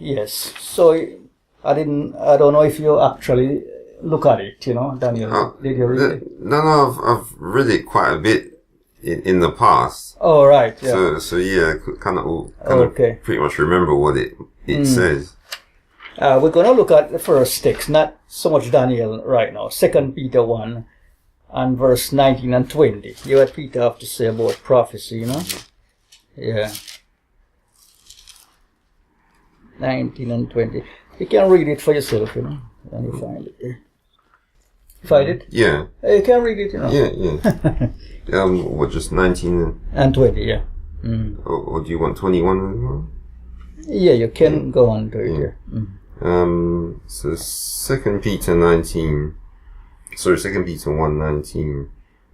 Yes. So I don't know if you actually look at it, Daniel. Did you read it? No, I've read it quite a bit in the past. Oh, right. Yeah. So yeah, kind of Okay. pretty much remember what it says. We're going to look at the first text, not so much Daniel right now. 2 Peter 1 and verse 19 and 20. You what Peter have to say about prophecy, Yeah. 19 and 20. You can read it for yourself, when you find it. Find it? Yeah. You can read it, Yeah. What, just 19 and 20, yeah. Or do you want 21 as well? Yeah, you can go on to it, yeah. So 2 Peter 1:19.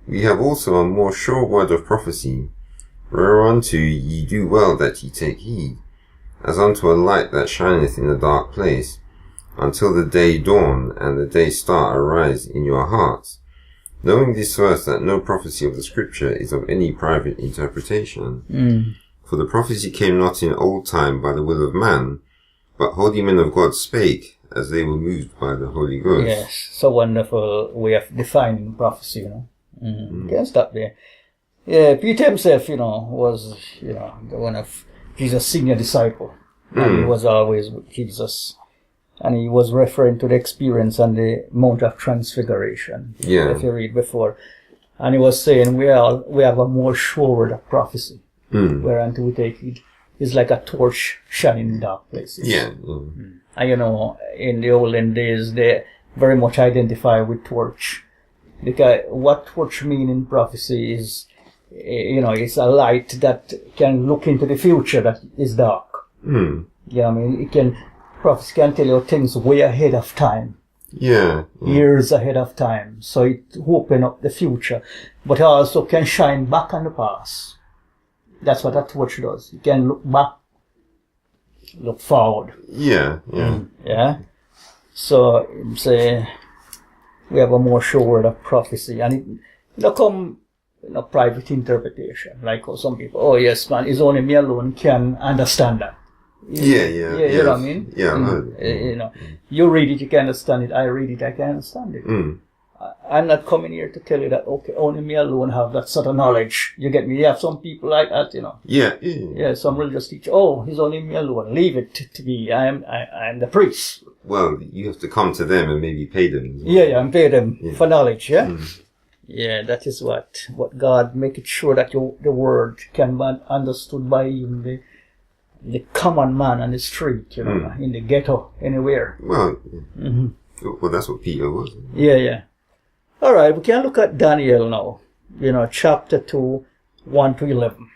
We have also a more sure word of prophecy, whereunto ye do well that ye take heed, as unto a light that shineth in a dark place, until the day dawn and the day star arise in your hearts, knowing this first, that no prophecy of the Scripture is of any private interpretation. For the prophecy came not in old time by the will of man, but holy men of God spake, as they were moved by the Holy Ghost. Yes, so wonderful way of defining prophecy, Can't stop there. Yeah, Peter himself, was, one of Jesus' senior disciple. And he was always with Jesus. And he was referring to the experience on the Mount of Transfiguration. Yeah. If you read before. And he was saying, we have a more sure word of prophecy. Whereunto we take it is like a torch shining in dark places. Yeah. And in the olden days, they very much identify with torch. Because what torch mean in prophecy is, it's a light that can look into the future that is dark. Prophecy can tell you things way ahead of time. Yeah. Years ahead of time. So it open up the future. But also can shine back on the past. That's what a torch does. You can look back, look forward. Yeah. Yeah. So, say, we have a more sure word of prophecy. And it come private interpretation. Like how some people, oh yes, man, it's only me alone can understand that. Yeah. You know what I mean? Yeah. You read it, you can understand it. I read it, I can understand it. I'm not coming here to tell you that, okay, only me alone have that sort of knowledge. You get me? You have some people like that, Yeah. Some religious teacher, it's only me alone. Leave it to me. I'm the priest. Well, you have to come to them and maybe pay them. Yeah, and pay them for knowledge, yeah? Yeah, that is what God make it sure that the word can be understood by even the common man on the street, in the ghetto, anywhere. Well, well, that's what Peter was. Yeah. All right, we can look at Daniel now. Chapter 2, 1 to 11.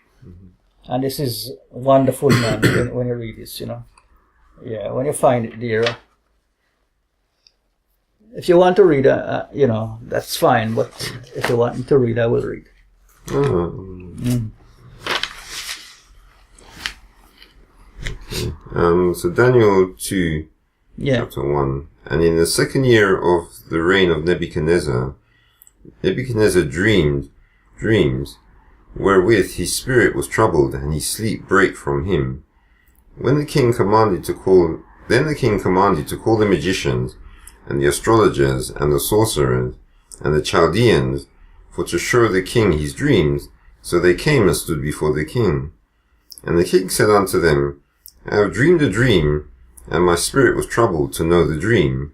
And this is wonderful, man, when you read this, Yeah, when you find it there. If you want to read, that's fine. But if you want me to read, I will read. Okay. So Daniel 2, chapter 1. And in the second year of the reign of Nebuchadnezzar dreamed dreams, wherewith his spirit was troubled, and his sleep brake from him. Then the king commanded to call the magicians, and the astrologers, and the sorcerers, and the Chaldeans, for to show the king his dreams. So they came and stood before the king. And the king said unto them, I have dreamed a dream, and my spirit was troubled to know the dream.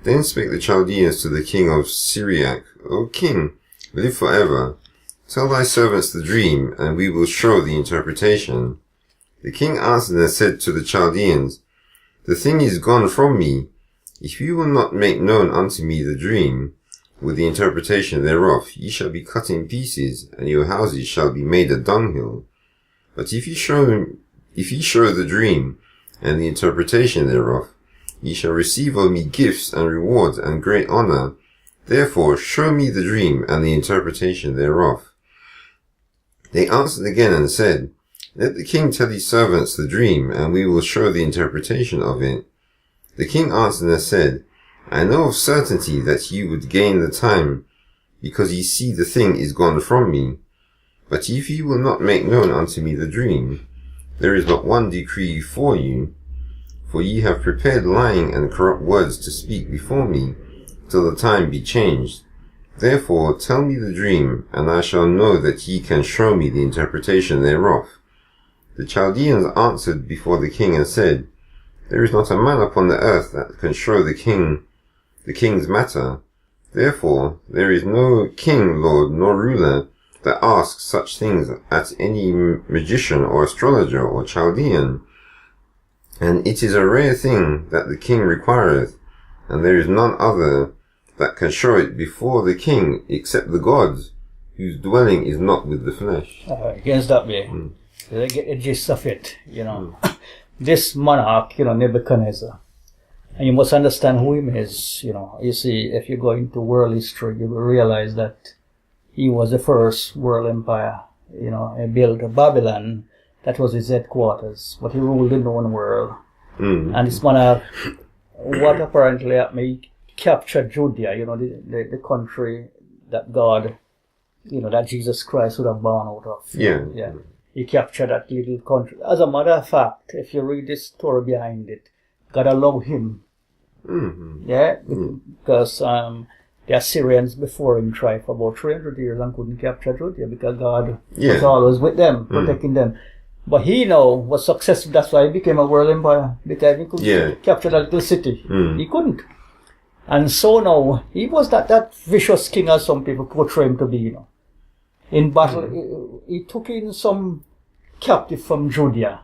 Then spake the Chaldeans to the king of Syriac, O king, live forever. Tell thy servants the dream, and we will show the interpretation. The king answered and said to the Chaldeans, The thing is gone from me. If you will not make known unto me the dream, with the interpretation thereof, ye shall be cut in pieces, and your houses shall be made a dunghill. But if ye show the dream, and the interpretation thereof, ye shall receive of me gifts and rewards and great honor. Therefore show me the dream and the interpretation thereof. They answered again and said, Let the king tell his servants the dream, and we will show the interpretation of it. The king answered and said, I know of certainty that ye would gain the time, because ye see the thing is gone from me. But if ye will not make known unto me the dream, there is but one decree for you. For ye have prepared lying and corrupt words to speak before me, till the time be changed. Therefore tell me the dream, and I shall know that ye can show me the interpretation thereof. The Chaldeans answered before the king and said, There is not a man upon the earth that can show the king's matter. Therefore there is no king, lord, nor ruler that asks such things at any magician or astrologer or Chaldean. And it is a rare thing that the king requireth, and there is none other that can show it before the king except the gods, whose dwelling is not with the flesh. Against that way, they get the gist of it, This monarch, Nebuchadnezzar, and you must understand who him is, You see, if you go into world history, you will realize that he was the first world empire, he built Babylon. That was his headquarters, but he ruled the known world. And this monarch, what apparently happened, he captured Judea, the country that God, that Jesus Christ would have born out of. Yeah. He captured that little country. As a matter of fact, if you read the story behind it, God allowed him. Because the Assyrians before him tried for about 300 years and couldn't capture Judea because God was always with them, protecting them. But he now was successful. That's why he became a world empire, because he couldn't capture that little city. He couldn't. And so now, he was not that vicious king as some people portray him to be, In battle, he took in some captive from Judea.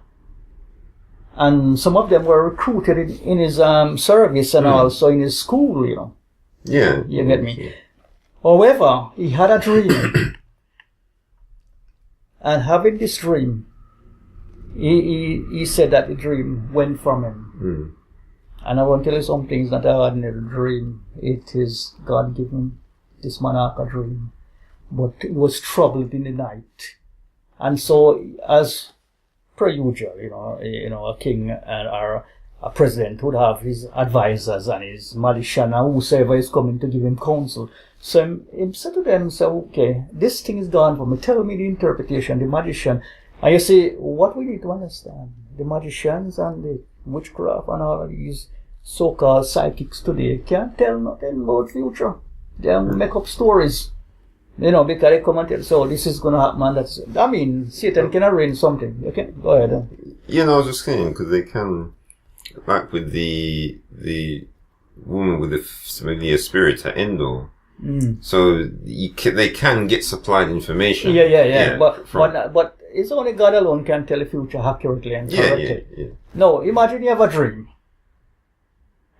And some of them were recruited in his service and also in his school, Yeah. You get me? However, he had a dream. And having this dream, he said that the dream went from him. And I want to tell you some things that I had in a dream. It is God given this monarch a dream. But it was troubled in the night. And so, as per usual, a king or a president would have his advisors and his magician and whosoever is coming to give him counsel. So he said to them, okay, this thing is gone for me. Tell me the interpretation, the magician. And you see, what we need to understand, the magicians and the witchcraft and all of these so-called psychics today can't tell nothing about future. They make up stories. Because they come and tell, so this is going to happen. Satan can arrange something. Okay, go ahead. I was just saying, because they can, like with the woman with the familiar spirit at Endor. So they can get supplied information. Yeah. But it's only God alone can tell the future accurately and correctly. Yeah. No, imagine you have a dream.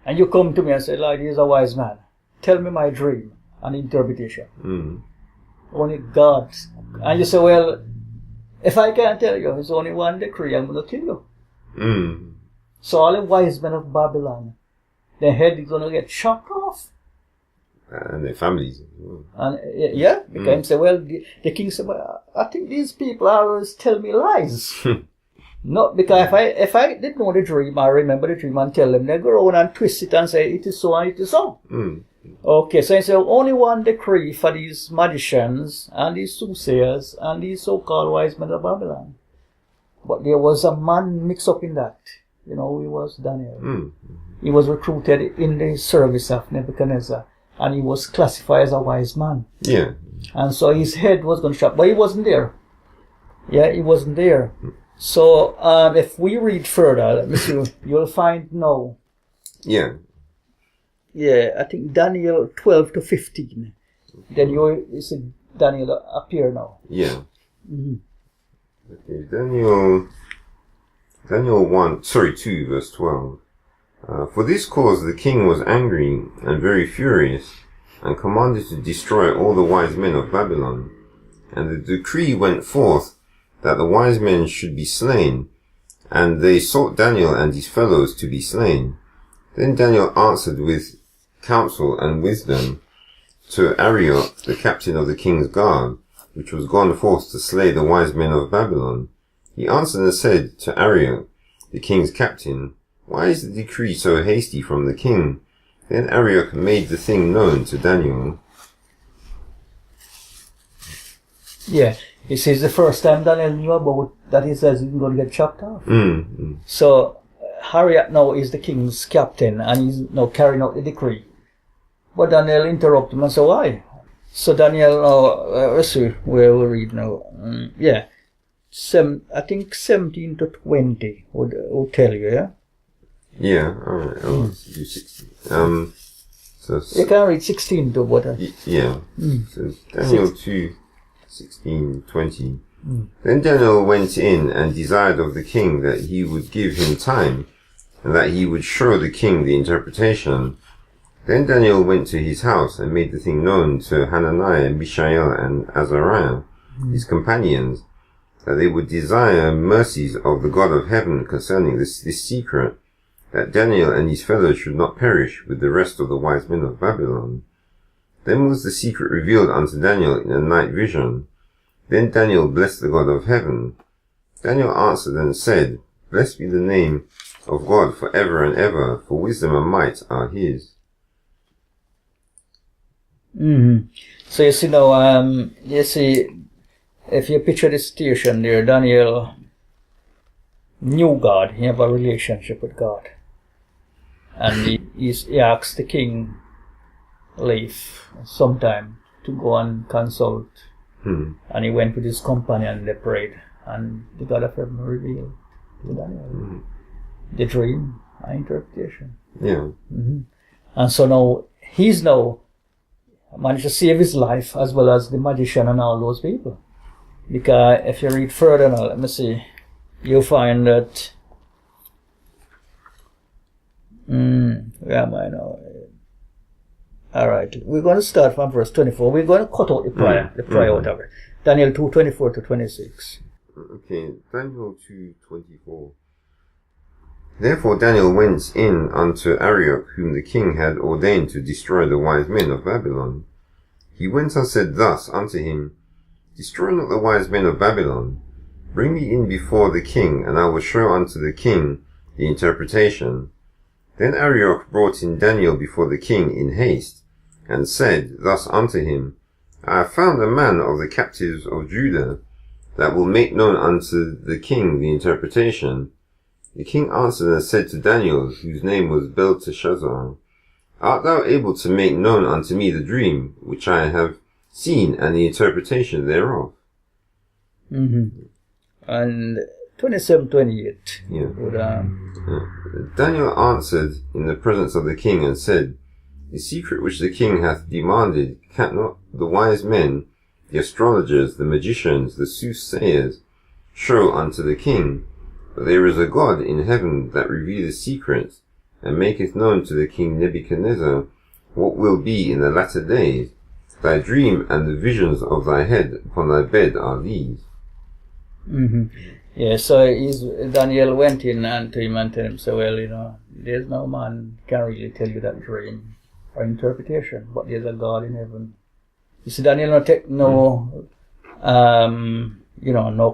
And you come to me and say, Lord, he is a wise man. Tell me my dream and interpretation. Only God. And you say, well, if I can't tell you, it's only one decree, I'm going to kill you. So all the wise men of Babylon, their head is going to get chopped off. And their families. And because he said, well, the king said, well, I think these people always tell me lies. Not because if I didn't know the dream, I remember the dream and tell them, they go around and twist it and say, it is so and it is so. Okay, so he said, only one decree for these magicians and these soothsayers and these so-called wise men of Babylon. But there was a man mixed up in that. He was Daniel. He was recruited in the service of Nebuchadnezzar. And he was classified as a wise man. Yeah. And so his head was going to chop. But he wasn't there. Yeah, he wasn't there. So if we read further, let me see, you'll find now. Yeah. Yeah, I think Daniel 12 to 15. Then you see Daniel appear now. Yeah. Okay, Daniel 2 verse 12. For this cause the king was angry and very furious, and commanded to destroy all the wise men of Babylon. And the decree went forth that the wise men should be slain, and they sought Daniel and his fellows to be slain. Then Daniel answered with counsel and wisdom to Arioch, the captain of the king's guard, which was gone forth to slay the wise men of Babylon. He answered and said to Arioch, the king's captain, Why is the decree so hasty from the king? Then Arioch made the thing known to Daniel. Yeah, he says the first time Daniel knew about that, he says he's going to get chopped off. So Harriet now is the king's captain, and he's now carrying out the decree. But Daniel interrupted him and said, why? So Daniel now, let's see where we read now. Yeah. I think 17 to 20 would tell you, yeah? Yeah, alright. I'll do 16. So you can read 16 to what? Yeah. So Daniel 2, 16, 20. Then Daniel went in and desired of the king that he would give him time, and that he would show the king the interpretation. Then Daniel went to his house and made the thing known to Hananiah, Mishael, and Azariah, his companions, that they would desire mercies of the God of heaven concerning this secret, that Daniel and his fellows should not perish with the rest of the wise men of Babylon. Then was the secret revealed unto Daniel in a night vision. Then Daniel blessed the God of heaven. Daniel answered and said, Blessed be the name of God for ever and ever, for wisdom and might are his. So you see now, if you picture the situation there, Daniel knew God, he had a relationship with God. And he asked the king leave sometime to go and consult. And he went with his companion and they prayed. And the God of heaven revealed to Daniel the dream and interpretation. Yeah. And so now, he's now managed to save his life as well as the magician and all those people. Because if you read further now, let me see, you'll find that where am I now? Alright, we're going to start from verse 24. We're going to cut out the prayer out of it. Daniel 2, 24 to 26. Okay, Daniel 2:24. Therefore Daniel went in unto Arioch, whom the king had ordained to destroy the wise men of Babylon. He went and said thus unto him, Destroy not the wise men of Babylon. Bring me in before the king, and I will show unto the king the interpretation. Then Arioch brought in Daniel before the king in haste, and said thus unto him, I have found a man of the captives of Judah, that will make known unto the king the interpretation. The king answered and said to Daniel, whose name was Belteshazzar, Art thou able to make known unto me the dream which I have seen, and the interpretation thereof? And 27, 28. Yeah. Daniel answered in the presence of the king and said, The secret which the king hath demanded cannot the wise men, the astrologers, the magicians, the soothsayers, show unto the king. But there is a God in heaven that revealeth secrets, and maketh known to the king Nebuchadnezzar what will be in the latter days. Thy dream and the visions of thy head upon thy bed are these. Yeah, so Daniel went in and to him and told him, so well, there's no man can really tell you that dream or interpretation, but there's a God in heaven. You see, Daniel not take no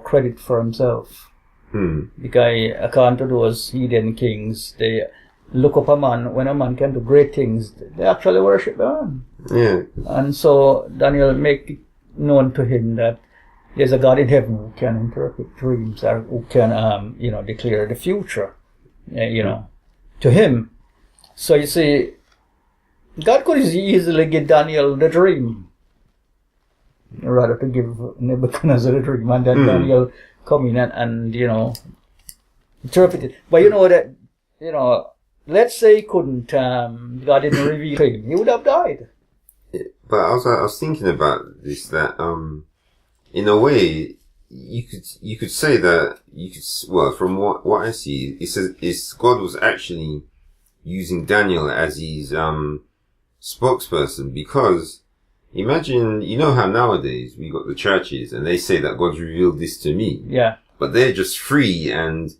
credit for himself. Because according to those heathen kings, they look up a man, when a man can do great things, they actually worship the man. Yeah. And so Daniel make it known to him that there's a God in heaven who can interpret dreams, or who can, declare the future, to him. So you see, God could easily give Daniel the dream, rather to give Nebuchadnezzar the dream, and then Daniel come in and interpret it. But let's say he couldn't, God didn't reveal him, he would have died. But I was thinking about this, that, in a way, you could say that, from what I see, it says, God was actually using Daniel as his, spokesperson, because imagine, how nowadays we got the churches and they say that God's revealed this to me. Yeah. But they're just free and,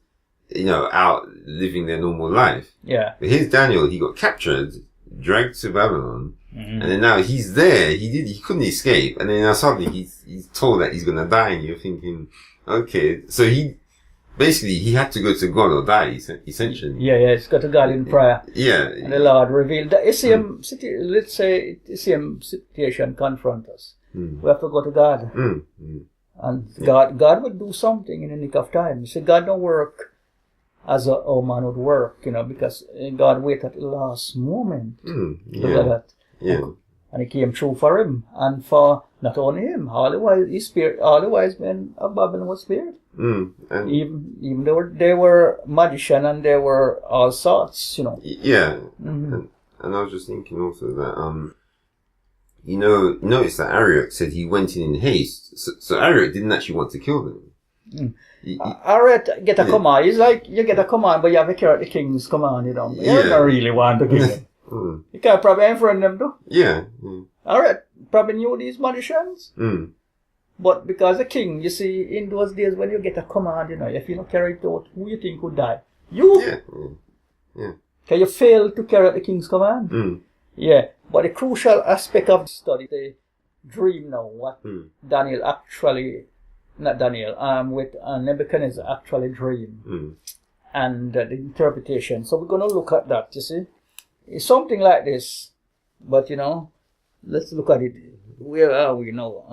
out living their normal life. Yeah. But here's Daniel, he got captured, dragged to Babylon, and then now he's there, he couldn't escape, and then now suddenly he's told that he's gonna die, and you're thinking, okay, so he had to go to God or die, essentially. Yeah, he's got to God in prayer. Yeah. And the Lord revealed that. Let's say the same situation confront us. We have to go to God. And God would do something in the nick of time. You see, God don't work as how man would work, because God waited at the last moment. Look at that. Yeah. And it came true for him, and for not only him, all the wise men of Babylon was spared. And even they were magician and they were all sorts, Yeah. And I was just thinking also that notice that Arioch said he went in haste. So Arioch didn't actually want to kill them. Arioch get a command. It's like you get a command, but you have to carry out the king's command. You don't really want to kill him. You can't probably unfriend them though. Yeah. Arioch probably knew these magicians. But because the king, you see, in those days when you get a command, if you don't carry it out, who you think would die? You. Yeah. Can you fail to carry out the king's command? Yeah. But the crucial aspect of the study, the dream now, what Daniel actually, not Daniel, with Nebuchadnezzar actually dreamed, and the interpretation. So we're going to look at that, you see. It's something like this, but let's look at it. Where are we now?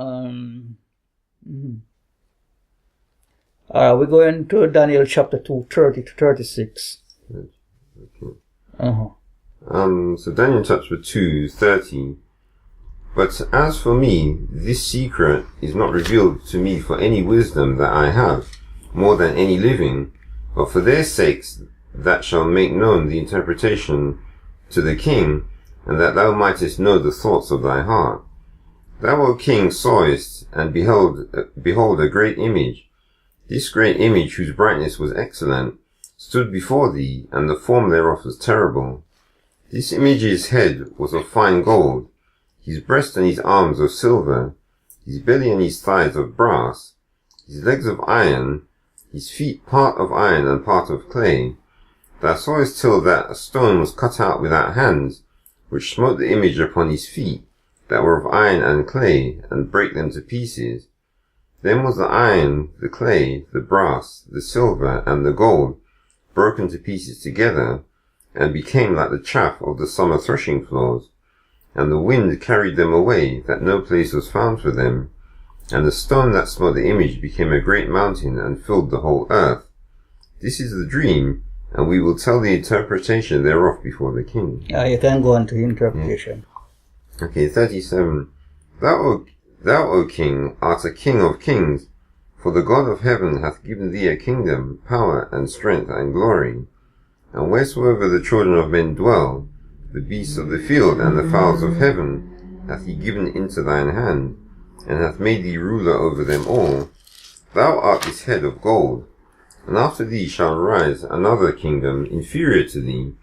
We're going to Daniel chapter 2, 30 to 36. Okay. So Daniel chapter 2, 30. But as for me, this secret is not revealed to me for any wisdom that I have, more than any living, but for their sakes that shall make known the interpretation to the king, and that thou mightest know the thoughts of thy heart. Thou, O king, sawest, and behold a great image. This great image, whose brightness was excellent, stood before thee, and the form thereof was terrible. This image's head was of fine gold, his breast and his arms of silver, his belly and his thighs of brass, his legs of iron, his feet part of iron and part of clay. Thou sawest till that a stone was cut out without hands, which smote the image upon his feet, that were of iron and clay, and brake them to pieces. Then was the iron, the clay, the brass, the silver, and the gold broken to pieces together, and became like the chaff of the summer threshing floors. And the wind carried them away, that no place was found for them. And the stone that smote the image became a great mountain, and filled the whole earth. This is the dream, and we will tell the interpretation thereof before the king. You can go on to interpretation. Okay, 37. Thou, O king, art a king of kings, for the God of heaven hath given thee a kingdom, power, and strength, and glory. And wheresoever the children of men dwell, the beasts of the field and the fowls of heaven hath he given into thine hand, and hath made thee ruler over them all. Thou art this head of gold, and after thee shall arise another kingdom inferior to thee,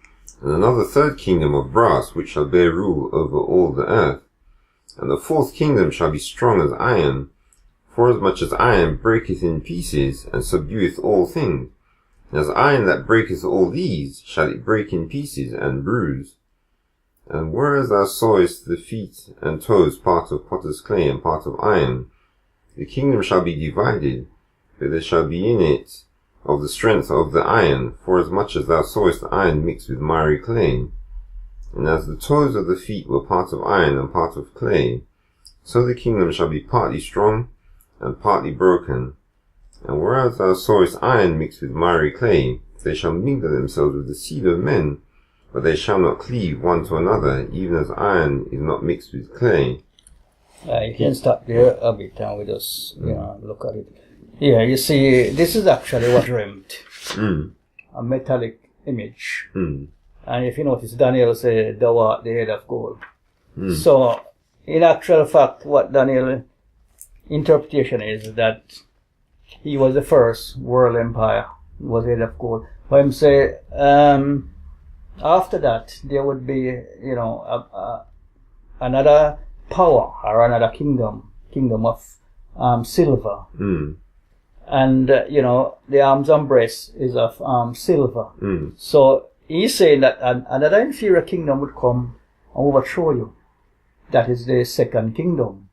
and another third kingdom of brass, which shall bear rule over all the earth. And the fourth kingdom shall be strong as iron, forasmuch as iron breaketh in pieces, and subdueth all things. And as iron that breaketh all these, shall it break in pieces, and bruise. And whereas thou sawest the feet and toes part of potter's clay and part of iron, the kingdom shall be divided, but there shall be in it of the strength of the iron, forasmuch as thou sawest the iron mixed with miry clay. And as the toes of the feet were part of iron and part of clay, so the kingdom shall be partly strong and partly broken. And whereas thou sawest iron mixed with miry clay, they shall mingle themselves with the seed of men, but they shall not cleave one to another, even as iron is not mixed with clay. You can stop there a bit and we just look at it. Yeah, you see, this is actually what dreamt. A metallic image. And if you notice, Daniel said, thou art the head of gold. So, in actual fact, what Daniel's interpretation is that he was the first world empire, was head of gold. For him say, after that, there would be, another power or another kingdom of silver. And, the arms and breast is of silver. So, he's saying that another inferior kingdom would come and overthrow you. That is the second kingdom.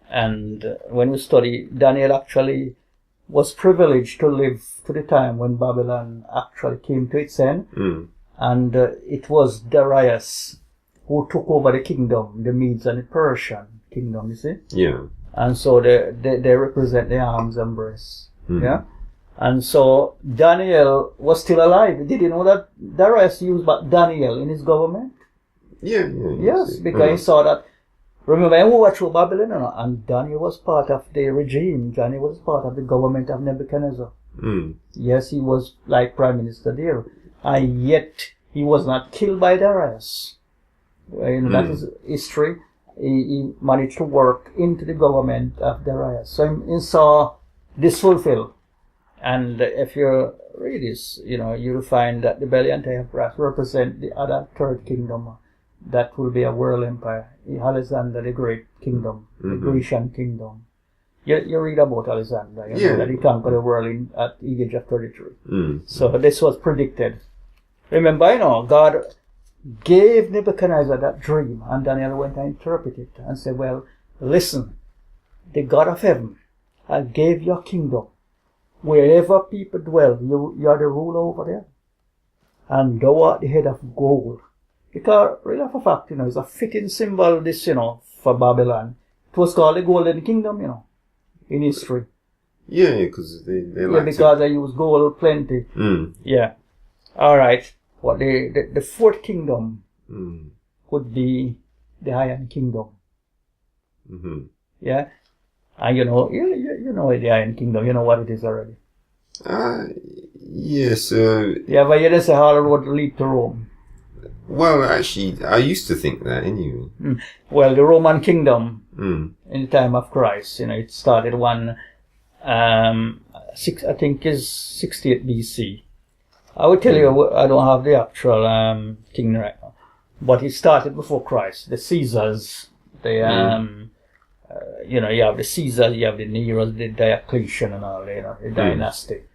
And when we study, Daniel actually was privileged to live to the time when Babylon actually came to its end. And it was Darius who took over the kingdom, the Medes and the Persian kingdom, you see? Yeah. And so they represent the arms and breasts. Yeah? And so Daniel was still alive. Did you know that Darius used Daniel in his government? Yeah. Yes, because he saw that. Remember, he overthrew Babylon, and Daniel was part of the regime. Daniel was part of the government of Nebuchadnezzar. Yes, he was like prime minister there. And yet, he was not killed by Darius. That is history. He managed to work into the government of Darius. So he saw this fulfilled. And if you read this, you'll find that the Belian Empire represent the other third kingdom. That will be a world empire. Alexander the Great Kingdom, the Grecian Kingdom. You read about Alexander, know that he conquered the world at the age of 33. So this was predicted. Remember, God gave Nebuchadnezzar that dream, and Daniel went and interpreted it and said, well, listen, the God of heaven, I gave your kingdom. Wherever people dwell, you are the ruler over there. And thou art the head of gold. Because, really for fact, it's a fitting symbol, this, for Babylon. It was called the Golden Kingdom, in history. Yeah, because they like because they use gold plenty. Yeah. All right. What the fourth kingdom would be the Iron Kingdom. Yeah. And you know the Iron Kingdom. You know what it is already. Yes. Yeah, but you just say how the road lead to Rome. Well, actually, I used to think that anyway. Well, the Roman kingdom in the time of Christ, it started I think is 68 BC. I will tell you, I don't have the actual thing right now, but it started before Christ. The Caesars, you have the Caesars, you have the Neros, the Diocletian, and all, the dynasty.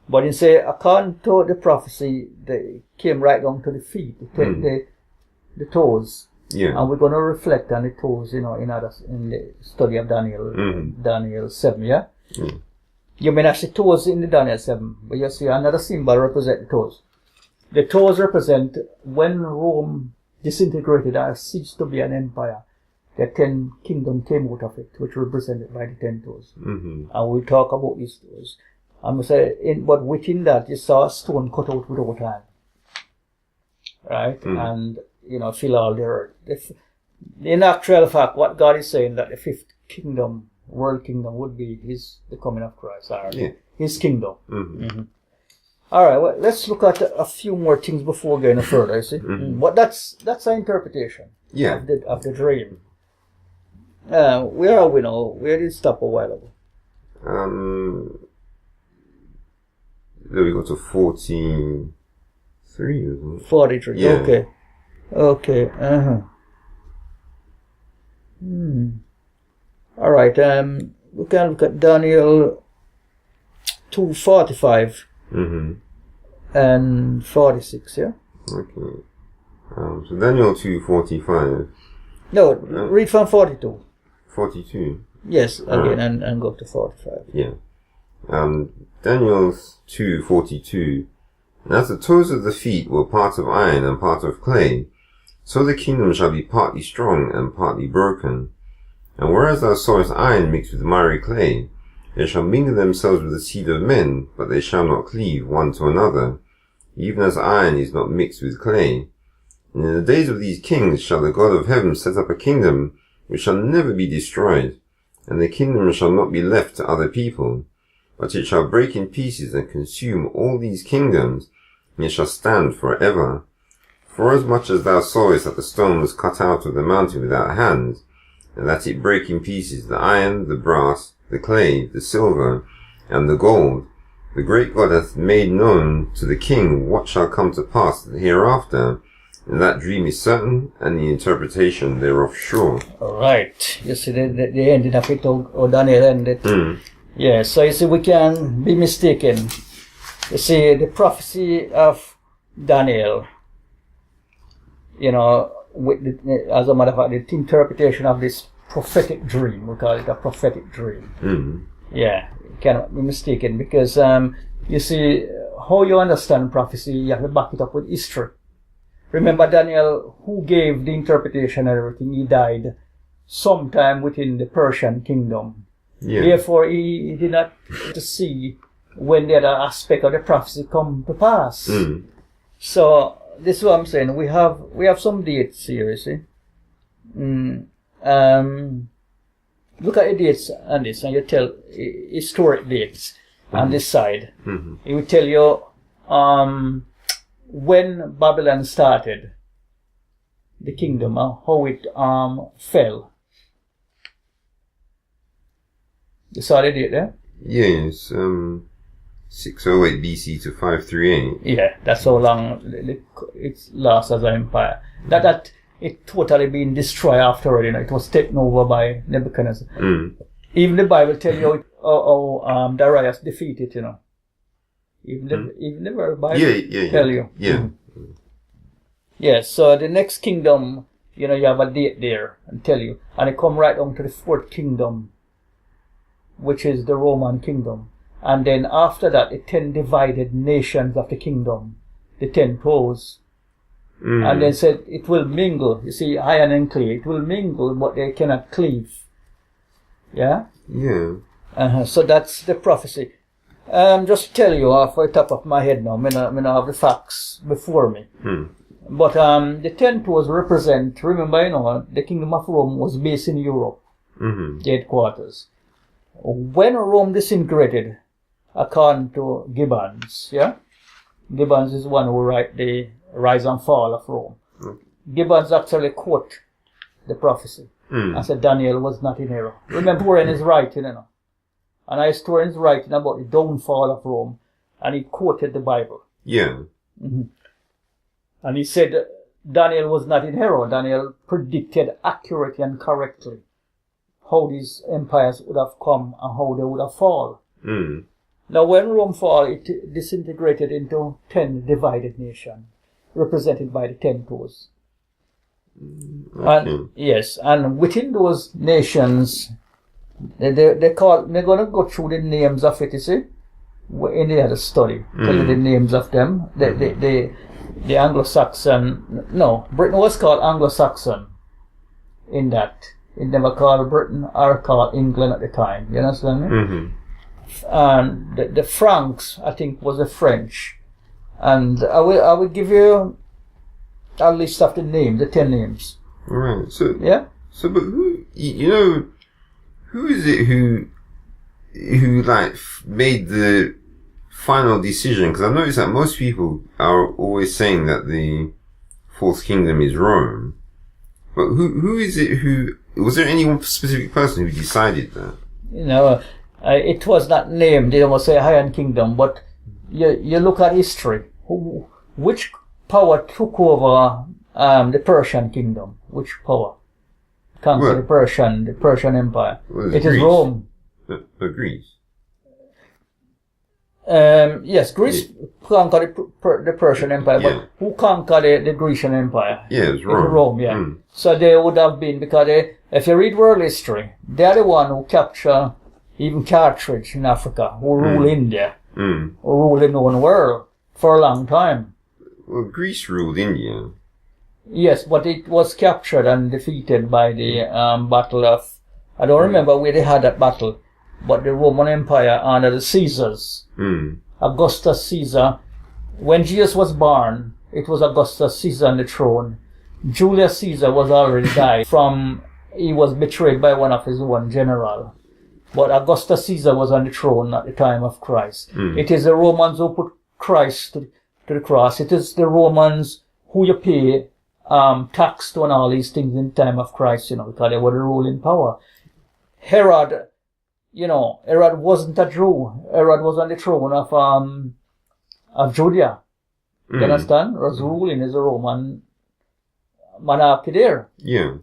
But you say, according to the prophecy, they came right down to the feet, the toes. Yeah. And we're going to reflect on the toes, in the study of Daniel 7, yeah? You may not see toes in the Daniel 7, but you see another symbol represent the toes. The toes represent when Rome disintegrated or ceased to be an empire, the 10 kingdoms came out of it, which represented by the 10 toes. And we'll talk about these toes. I'm say, but within that, you saw a stone cut out without hand, right? And fill all the earth. In actual fact, what God is saying that the fifth kingdom, world kingdom, would be the coming of Christ, or His kingdom. All right, well, let's look at a few more things before going further. You see, but that's an interpretation of the dream. Where are we now? Where did it stop a while ago? There we go to 43, isn't it? 43. Yeah. Okay. All right. We can look at Daniel 2:45 and 46. Yeah. Okay. So Daniel 2:45. No, read from 42. 42. Yes, again, and go to 45. Yeah. Daniel 2:42. And as the toes of the feet were part of iron and part of clay, so the kingdom shall be partly strong and partly broken. And whereas thou sawest iron mixed with miry clay, they shall mingle themselves with the seed of men, but they shall not cleave one to another, even as iron is not mixed with clay. And in the days of these kings shall the God of heaven set up a kingdom which shall never be destroyed, and the kingdom shall not be left to other people, but it shall break in pieces and consume all these kingdoms, and it shall stand for ever. Forasmuch as thou sawest that the stone was cut out of the mountain without hands, and that it brake in pieces the iron, the brass, the clay, the silver, and the gold, the great God hath made known to the king what shall come to pass hereafter, and that dream is certain, and the interpretation thereof sure. Alright. You see, they ended up it, or Daniel ended. Yeah, so you see, we can be mistaken. You see, the prophecy of Daniel, as a matter of fact, the interpretation of this prophetic dream, we call it a prophetic dream. Yeah, you cannot be mistaken, because, you see, how you understand prophecy, you have to back it up with history. Remember Daniel, who gave the interpretation and everything, he died sometime within the Persian kingdom. Yeah. Therefore, he did not see when the other aspect of the prophecy come to pass. So this is what I'm saying. We have some dates here, you see. Look at the dates on this, and you tell historic dates on this side. It will tell you when Babylon started, the kingdom, how it fell. You saw the date there? Yes, 608 BC to 538. Yeah, that's how long it lasts as an empire. That it totally been destroyed afterward. It was taken over by Nebuchadnezzar. Even the Bible tell you how Darius defeated. Even the very Bible tell you. Yeah. So the next kingdom, you have a date there and tell you, and it come right down to the fourth kingdom, which is the Roman kingdom. And then after that, the 10 divided nations of the kingdom, the 10 toes. And then said it will mingle. You see, iron and clay, it will mingle, but they cannot cleave. Yeah? Yeah. So that's the prophecy. Just to tell you off the top of my head now, I don't have the facts before me. But the 10 toes represent, remember, the kingdom of Rome was based in Europe, the headquarters. When Rome disintegrated, according to Gibbons, Gibbons is one who write the Rise and Fall of Rome. Gibbons actually quote the prophecy and said Daniel was not in error. Remember when he's writing, and a historian is writing about the downfall of Rome, and he quoted the Bible. Yeah. And he said Daniel was not in error. Daniel predicted accurately and correctly how these empires would have come and how they would have fallen. Now, when Rome fell, it disintegrated into 10 divided nations, represented by the 10 toes. And yes, and within those nations, they call. They're going to go through the names of it. You see, in the other study, tell you the names of them. The Anglo-Saxon. No, Britain was called Anglo-Saxon. In that, it never called Britain or called England at the time. You understand me? And the Franks, I think, was the French. And I will give you a list of the names, the 10 names. Right. So yeah. So, but who is it who made the final decision? Because I've noticed that most people are always saying that the fourth kingdom is Rome. But who is it who? Was there any one specific person who decided that? It was not named. They don't say Iron Kingdom, but you look at history. Which power took over the Persian kingdom? Which power conquered the Persian Empire? It is Rome. Greece. Yes, Greece conquered the Persian Empire, but who conquered the Grecian Empire? Yeah, it was Rome. It was Rome, yeah. So they would have been, because if you read world history, they're the one who captured even Carthage in Africa, who ruled India, who ruled the known world for a long time. Well, Greece ruled India. Yes, but it was captured and defeated by the Battle of... I don't remember where they had that battle, but the Roman Empire under the Caesars. Augustus Caesar. When Jesus was born, it was Augustus Caesar on the throne. Julius Caesar was already died he was betrayed by one of his own general. But Augustus Caesar was on the throne at the time of Christ. It is the Romans who put Christ to the cross. It is the Romans who you pay tax to and all these things in the time of Christ, because they were the ruling power. Herod wasn't a Jew. Herod was on the throne of Judea. You understand? Was ruling as a Roman monarchy there. Yeah.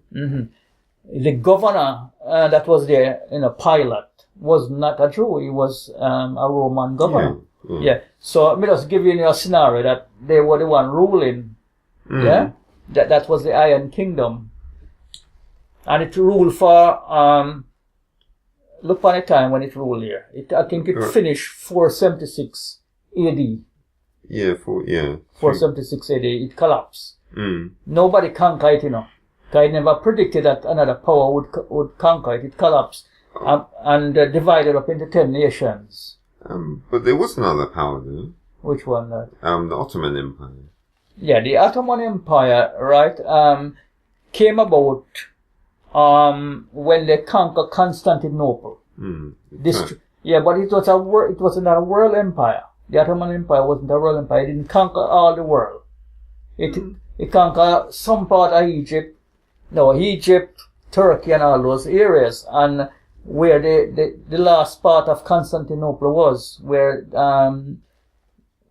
The governor that was there, Pilate, was not a Jew. He was a Roman governor. Yeah. So let me just give you a scenario that they were the one ruling. Yeah. That was the Iron Kingdom, and it ruled for look upon the time when it ruled here. I think it finished 476 A.D. Yeah, 476 A.D. It collapsed. Nobody conquered it, I never predicted that another power would conquer it. It collapsed and divided up into 10 nations. But there was another power though. Which one? The Ottoman Empire. Yeah, the Ottoman Empire, right, came about when they conquered Constantinople. Yeah, but it was not a world empire. The Ottoman Empire wasn't a world empire. It didn't conquer all the world. It conquered some part of Egypt, Turkey, and all those areas, and where the last part of Constantinople was, where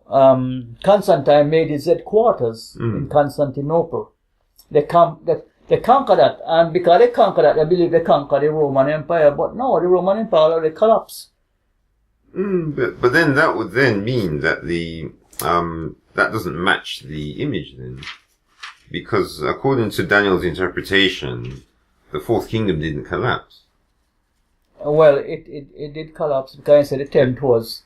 Constantine made his headquarters in Constantinople. They conquered that, and because they conquered that, they believe they conquered the Roman Empire, but no, the Roman Empire already collapsed. But then that would then mean that that doesn't match the image then, because according to Daniel's interpretation, the Fourth Kingdom didn't collapse. Well, it did collapse because I said the tent was.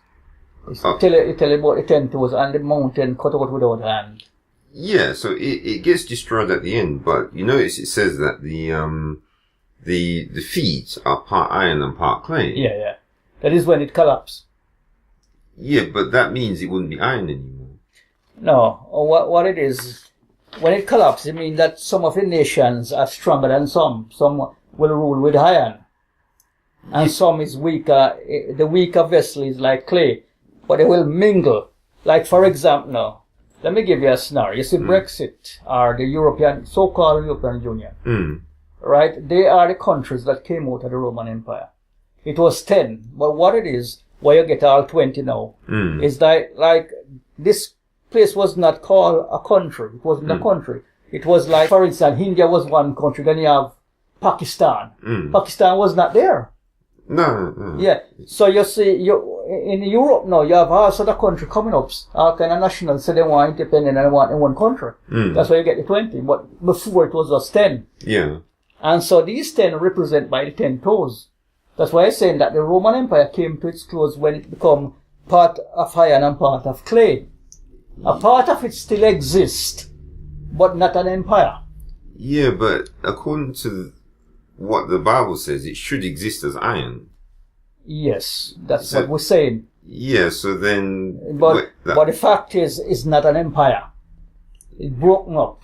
It tell you about the tent was on the mountain cut out without hand. Yeah, so it gets destroyed at the end, but you notice it says that the feet are part iron and part clay. Yeah. That is when it collapsed. Yeah, but that means it wouldn't be iron anymore. No, what it is, when it collapsed, it means that some of the nations are stronger than some. Some will rule with iron. And some is weaker. The weaker vessel is like clay. But they will mingle. Like, for example, now, let me give you a scenario. You see, Brexit, or the so-called European Union, right? They are the countries that came out of the Roman Empire. It was 10, but what it is, why you get all 20 now, is that, like, this place was not called a country. It wasn't a country. It was like, for instance, India was one country, then you have Pakistan. Pakistan was not there. No. Yeah. So you see, in Europe now, you have all sort of country coming up, all kind of nationals say they want independent and they want in one country. That's why you get the 20. But before it was just 10. Yeah. And so these 10 represent by the 10 toes. That's why I'm saying that the Roman Empire came to its close when it became part of iron and part of clay. A part of it still exists, but not an empire. Yeah, but according to what the Bible says, it should exist as iron. Yes, that's what we're saying. Yeah, so then... But the fact is, it's not an empire. It broke up.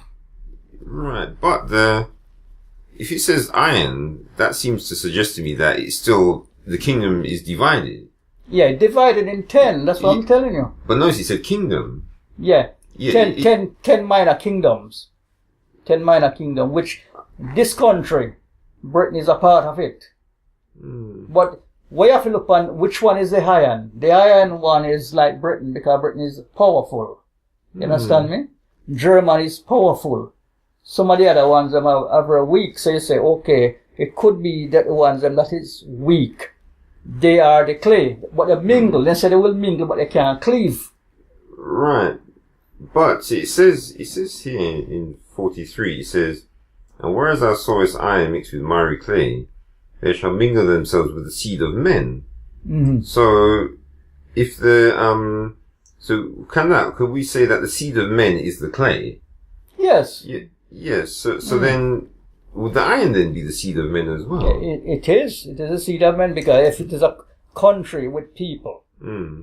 Right, but if it says iron, that seems to suggest to me that it's still, the kingdom is divided. Yeah, divided in 10, that's what I'm telling you. But notice it said kingdom. Yeah, 10 minor kingdoms. 10 minor kingdoms, which this country, Britain, is a part of it. But we have to look on which one is the iron. The iron one is like Britain, because Britain is powerful. You understand me? Germany is powerful. Some of the other ones are very weak, so you say, okay, it could be that the ones that is weak, they are the clay. But they mingle. They say they will mingle, but they can't cleave. Right. But it says here in 43, it says, and whereas thou sawest iron mixed with miry clay, they shall mingle themselves with the seed of men. So, if could we say that the seed of men is the clay? Yes. Yes. So then, would the iron then be the seed of men as well? It is. It is a seed of men, because if it is a country with people,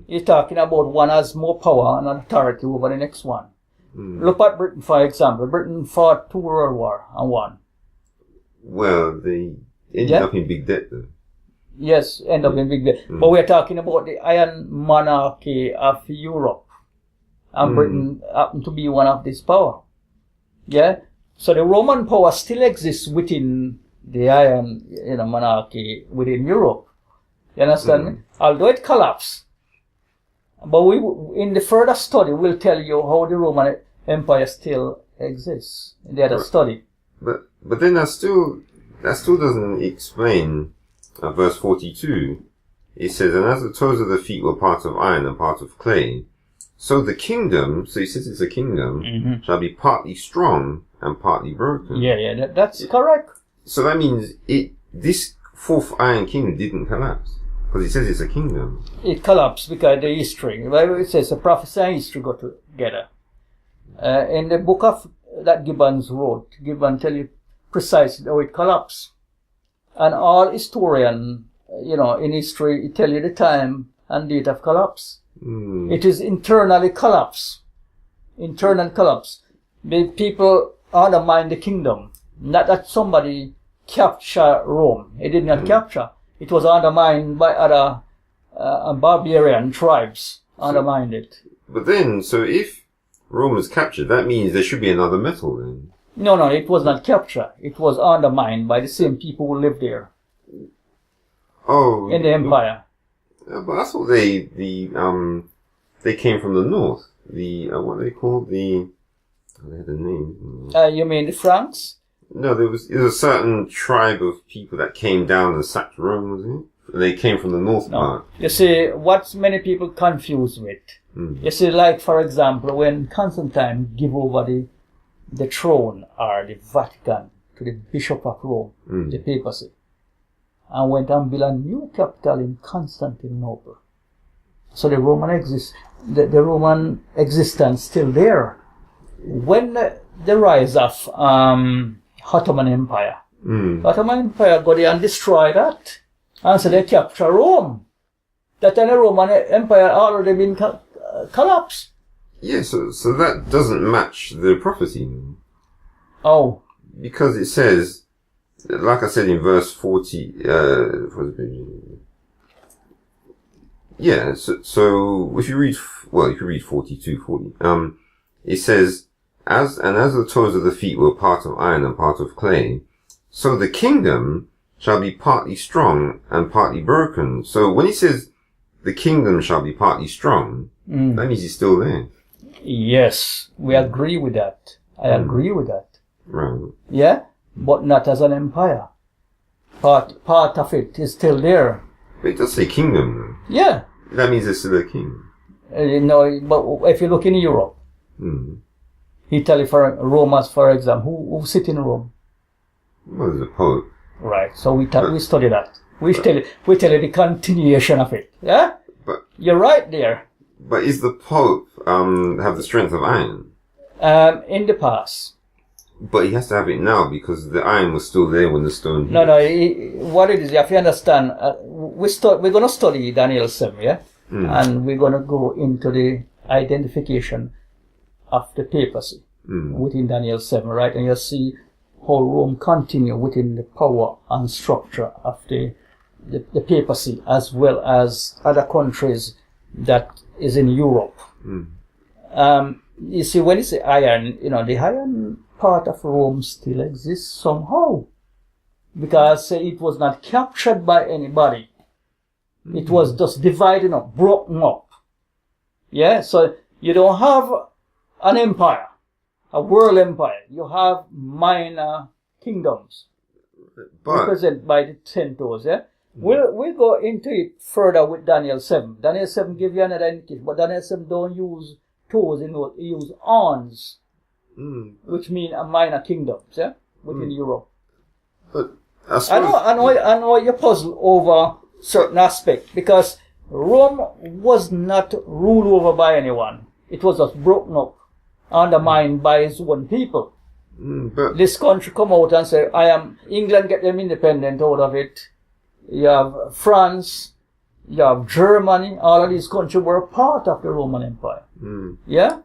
you're talking about one has more power and authority over the next one. Look at Britain, for example. Britain fought 2 World War and won. Well, they ended up in big debt, though. Yes, end up in big debt. But we're talking about the iron monarchy of Europe. And Britain happened to be one of this power. Yeah? So the Roman power still exists within the iron monarchy within Europe. You understand me? Although it collapsed. But in the further study, we'll tell you how the Roman Empire still exists. In the other study. But then that still doesn't explain verse 42. It says, and as the toes of the feet were part of iron and part of clay, so the kingdom, so he says it's a kingdom, shall be partly strong and partly broken. Yeah, that's correct. So that means this fourth iron kingdom didn't collapse. Because it says it's a kingdom. It collapsed because the history. It says the prophecy and history go together. In the book of that Gibbons wrote, Gibbons tell you precisely how it collapsed. And all historian, in history, it tell you the time and date of collapse. It is internally collapse. Internal collapse. The people undermine the kingdom. Not that somebody captured Rome. It did not capture. It was undermined by other barbarian tribes. Undermined it. But then, so if Rome was captured, that means there should be another metal then. No, it was not captured. It was undermined by the same people who lived there. Oh. In the empire. But I thought they came from the north. What are they called? They had a name. You mean the Franks? No, there was a certain tribe of people that came down and sacked Rome, wasn't it? They came from the north part. You see, what many people confuse with. You see, like, for example, when Constantine gave over the throne or the Vatican to the Bishop of Rome, the papacy, and went and built a new capital in Constantinople. So the Roman existence still there. When the rise of Ottoman Empire, Ottoman Empire got there and destroyed that, and so they capture Rome. That time the Roman Empire already been collapsed. Yeah, so that doesn't match the prophecy. Oh. Because it says, like I said in verse 40, yeah, so if you read, you could read 42, 40. It says, as the toes of the feet were part of iron and part of clay, so the kingdom shall be partly strong and partly broken. So when he says the kingdom shall be partly strong, that means he's still there. Yes, we agree with that. I agree with that. Right. Yeah, but not as an empire. Part of it is still there. But it does say kingdom, though. Yeah. That means there's still a king. But if you look in Europe, Italy, Rome, for example, who sit in Rome? Well, there's a pope. Right. So we study that. We tell you the continuation of it. Yeah. But you're right there. But is the pope have the strength of iron? In the past. But he has to have it now because the iron was still there when the stone. No. What it is, you have to understand. We're going to study Daniel 7, yeah, and we're going to go into the identification of the papacy within Daniel 7, right? And you'll see how Rome continue within the power and structure of the papacy, as well as other countries that is in Europe. You see, when you say iron, the iron part of Rome still exists somehow, because it was not captured by anybody. It was just divided up, broken up. Yeah, so you don't have an empire, a world empire. You have minor kingdoms represented by the 10 toes. Yeah, we'll go into it further with Daniel 7. Daniel 7 gives you another indication, but Daniel 7 don't use toes, it use arms. Which mean a minor kingdoms, yeah, within Europe. But I know you're puzzled over certain aspect, because Rome was not ruled over by anyone. It was just broken up, undermined by its own people. But this country come out and say, England get them independent out of it. You have France, you have Germany, all of these countries were a part of the Roman Empire. Yeah,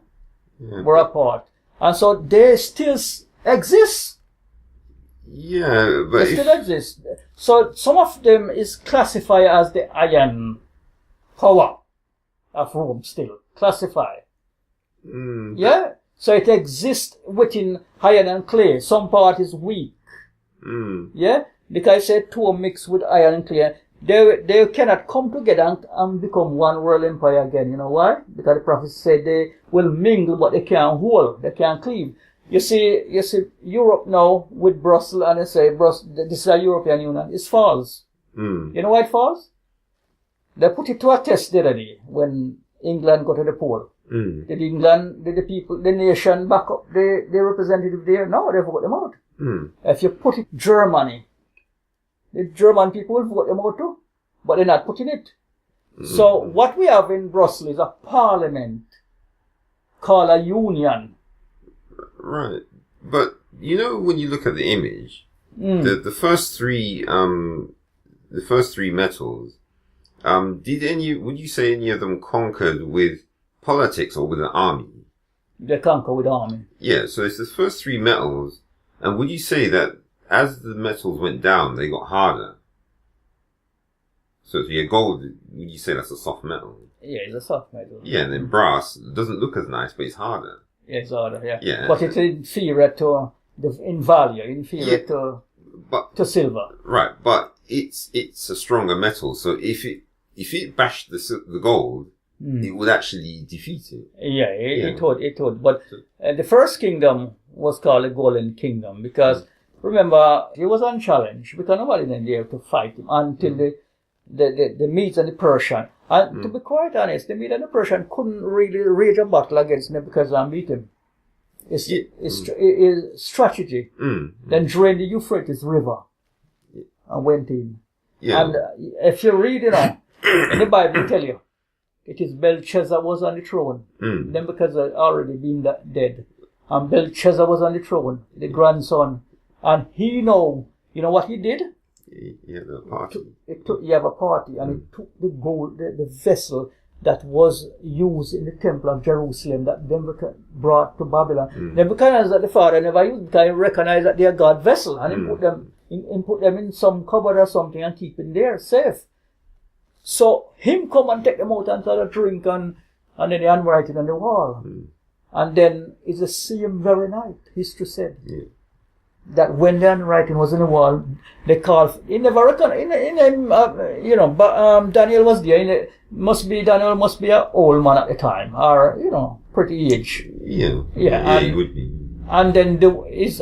were a part. And so they still exist. Yeah, but they still exist. So some of them is classified as the iron power of Rome still. Classified. Yeah? So it exists within iron and clay. Some part is weak. Yeah? Because I said two mixed with iron and clay. They cannot come together and become one world empire again. You know why? Because the prophet said they will mingle, but they can't hold. They can't cleave. You see Europe now with Brussels, and they say this is a European Union. It's false. You know why it false? They put it to a test the other day when England got to the poll. Did the people, the nation back up the representative there? No, they vote them out. If you put it Germany, the German people will vote them out too, but they're not putting it. So what we have in Brussels is a parliament called a union. Right. But, when you look at the image, the first three metals, Would you say any of them conquered with politics or with an army? They conquer with army. Yeah, so it's the first three metals. And would you say that as the metals went down, they got harder? So if you get gold, would you say that's a soft metal? Yeah, it's a soft metal. Yeah, and then brass doesn't look as nice, but it's harder. Yeah, it's harder, yeah. Yeah. But it's inferior to, in value, inferior to silver. Right, but it's a stronger metal, so if it bashed the gold, it would actually defeat it. Yeah, it would. But the first kingdom was called the Golden Kingdom because, remember, he was unchallenged because nobody didn't dare to fight him until the Medes and the Persian. And to be quite honest, the Medes and the Persian couldn't really rage a battle against Nebuchadnezzar and beat him. It's strategy. Then drained the Euphrates River and went in. Yeah. And if you read, in the Bible, it tell you, it is Belshazzar was on the throne. Nebuchadnezzar had already been dead. And Belshazzar was on the throne, the grandson. And he you know what he did? He had a party. He had a party, and he took the gold, the vessel that was used in the temple of Jerusalem that Nebuchadnezzar brought to Babylon. Nebuchadnezzar, the father, never used because he recognized that they are God's vessel, and he put them in some cupboard or something and keep them there safe. So him come and take them out and start a drink and then they handwrite it on the wall. And then it's the same very night, history said. That when the handwriting was on the wall, they called. He never recognized. Daniel was there. Daniel must be an old man at the time, or pretty aged. Yeah, he would be. And then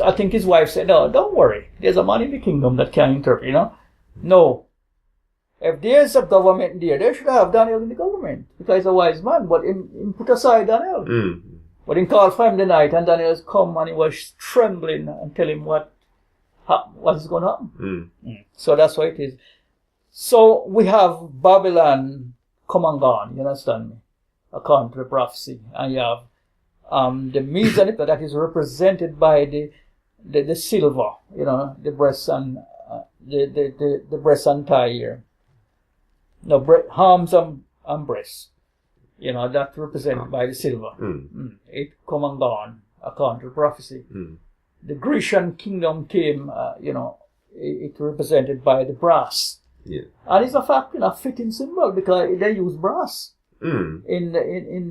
I think his wife said, "No, don't worry. There's a man in the kingdom that can interpret. No. If there's a government there, they should have Daniel in the government because he's a wise man. But he put aside Daniel." But he called for him the night, and Daniel come and he was trembling and tell him what is going to happen. So that's what it is. So we have Babylon come and gone, you understand me, according to the prophecy. And you have the Medes and that is represented by the silver, the breast and the breast and thigh here. No, arms and breasts. That's represented by the silver. It come and gone, according to the prophecy. The Grecian kingdom came, it represented by the brass. Yeah. And it's a fact, fitting symbol because they use brass in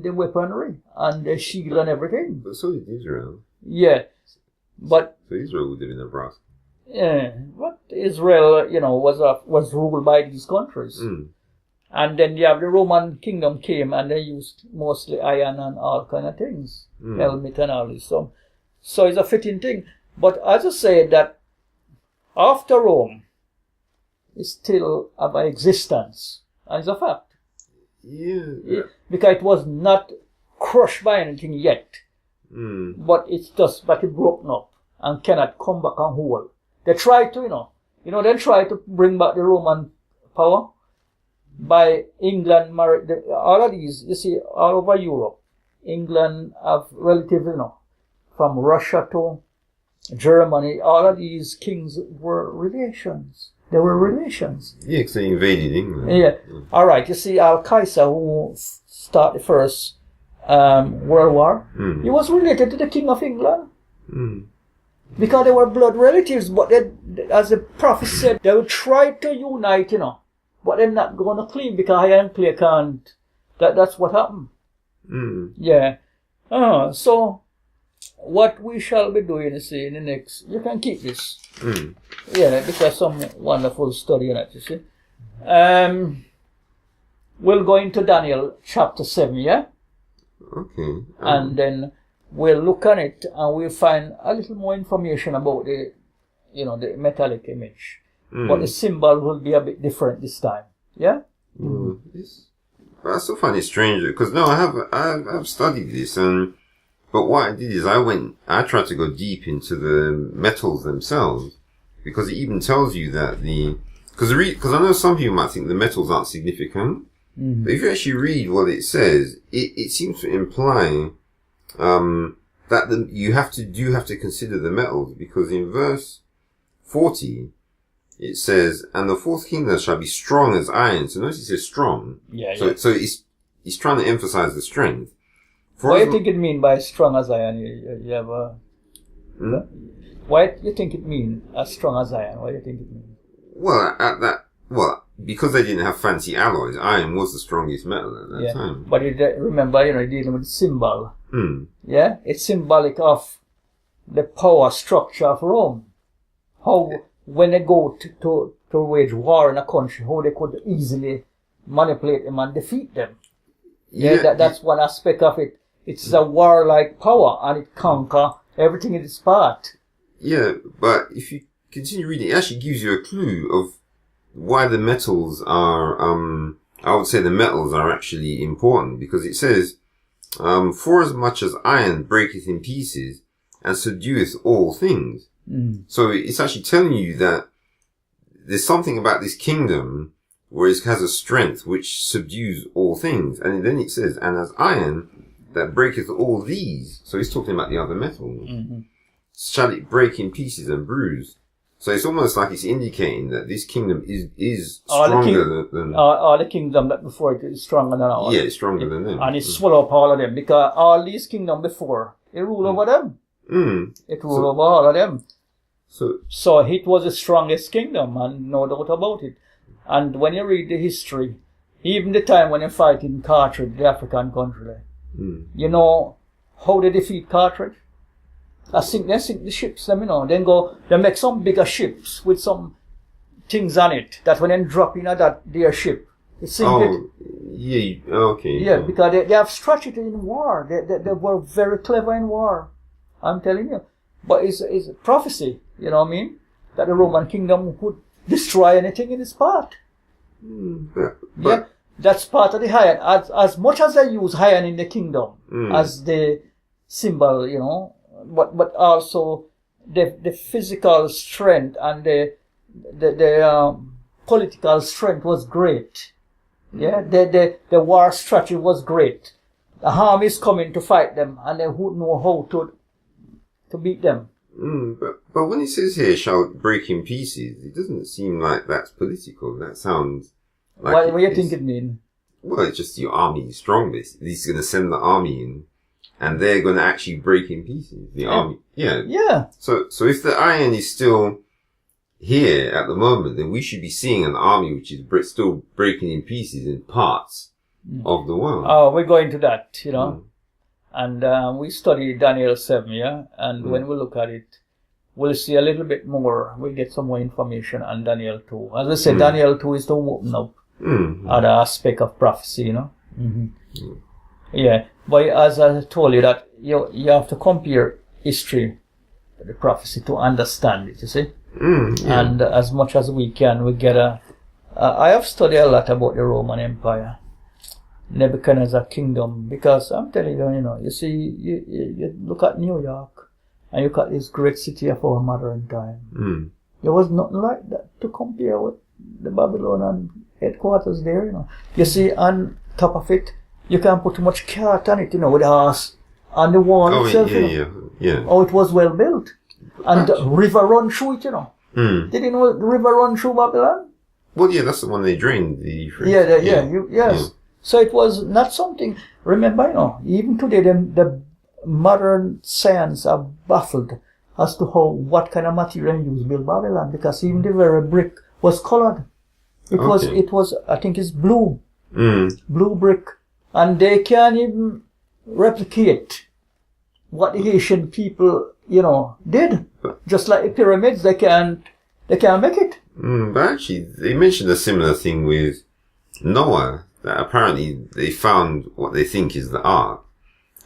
the weaponry and the shield and everything. But so did Israel. Yeah. But so Israel would have been a brass. Yeah. But Israel, was ruled by these countries. And then you have the Roman kingdom came and they used mostly iron and all kind of things. Helmet and all this. So it's a fitting thing. But as I said that after Rome, it still have an existence. And it's a fact. Yeah. Because it was not crushed by anything yet. But it's just but it broken up and cannot come back and hold. They try to, they try to bring back the Roman power. By England, all of these, you see, all over Europe, England have relatives, from Russia to Germany, all of these kings were relations. They were relations. Yeah, because they invaded England. Yeah. All right, you see, Al-Qaeda, who started the first World War, he was related to the King of England. Because they were blood relatives, but as the prophet said, they would try to unite, but they're not going to claim because I and Clay can't. That's what happened. Yeah. So, what we shall be doing, in the next... You can keep this. Yeah, because some wonderful study on it, you see. We'll go into Daniel chapter 7, yeah? Okay. And then we'll look at it and we'll find a little more information about the metallic image. But the symbol will be a bit different this time. Yeah? I still find it strange because I've studied this but what I did is I tried to go deep into the metals themselves because it even tells you that because I know some people might think the metals aren't significant, but if you actually read what it says, it seems to imply that you have to consider the metals because in verse 40, it says, and the fourth kingdom shall be strong as iron. So notice it says strong. Yeah, So he's trying to emphasize the strength. What do you think it mean by strong as iron? You have a... Why do you think it mean as strong as iron? What do you think it mean? Well, because they didn't have fancy alloys, iron was the strongest metal at that time. But remember, you're dealing with symbol. Yeah? It's symbolic of the power structure of Rome. How, when they go to wage war in a country, how they could easily manipulate them and defeat them. That's one aspect of it. It's a warlike power, and it conquer everything in its path. Yeah, but if you continue reading, it actually gives you a clue of why the metals are, I would say the metals are actually important, because it says, for as much as iron breaketh in pieces and subdueth all things. So it's actually telling you that there's something about this kingdom where it has a strength which subdues all things. And then it says, and as iron that breaketh all these. So he's talking about the other metals. Shall it break in pieces and bruise? So it's almost like it's indicating that this kingdom is stronger than all the kingdom that before it is stronger than all. Yeah, it's stronger than them. And it swallow up all of them, because all these kingdom before, it ruled over them. It ruled over all of them. So it was the strongest kingdom, and no doubt about it. And when you read the history, even the time when they fight in Carthage, the African country, you know how they defeat Carthage? They sink the ships, them, they make some bigger ships with some things on it, that when they drop in their ship, they sink it. Yeah, okay. Yeah, because they have strategy in war. They were very clever in war. I'm telling you. But it's a prophecy, you know what I mean? That the Roman kingdom would destroy anything in its path. That's part of the iron. As much as they use iron in the kingdom as the symbol, but also the physical strength and the political strength was great. Yeah, the war strategy was great. The army is coming to fight them, and they would know how to beat them. But when it says here, shall break in pieces, it doesn't seem like that's political. That sounds like... What do you think it means? Well, it's just your army is strong. He's going to send the army in, and they're going to actually break in pieces. The army. Yeah. So if the iron is still here at the moment, then we should be seeing an army which is still breaking in pieces in parts of the world. Oh, we're going to that, And we study Daniel 7, and when we look at it, we'll see a little bit more. We'll get some more information on Daniel 2. As I said, Daniel 2 is to open up other aspect of prophecy, Yeah, but as I told you, that you have to compare history to the prophecy to understand it, you see? And as much as we can, we get I have studied a lot about the Roman Empire. Nebuchadnezzar kingdom, because I'm telling you, you see, you look at New York, and you look at this great city of our modern time. There was nothing like that to compare with the Babylonian headquarters there, You see, on top of it, you can't put too much cart on it, with the house on the wall itself. Oh, it was well built. And the river run through it, Did you know the river run through Babylon? Well, yeah, that's the one they drained. Yes. So it was not something, remember, even today, the modern science are baffled as to what kind of material used to build Babylon, because even the very brick was colored. It was, I think it's blue. Blue brick. And they can't even replicate what the Haitian people, did. Just like the pyramids, they can't make it. But actually, they mentioned a similar thing with Noah, that apparently they found what they think is the ark.